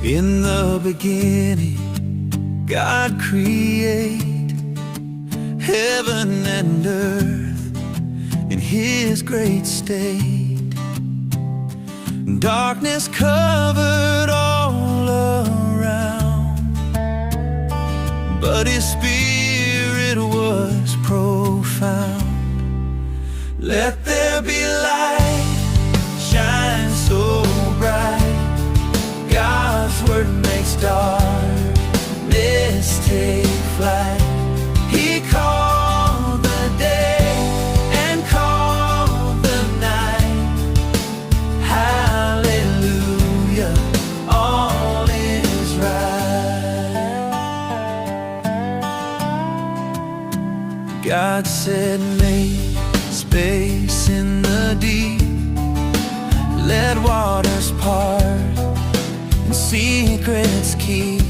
In the beginning, God created heaven and earth in His great state. Darkness covered all around, but His Spirit was profound. Let there be light, shine so bright. God's word makes darkness take flight. He called the day and called the night. Hallelujah, all is right. God said, make space in the deep, let waters part and secrets keep.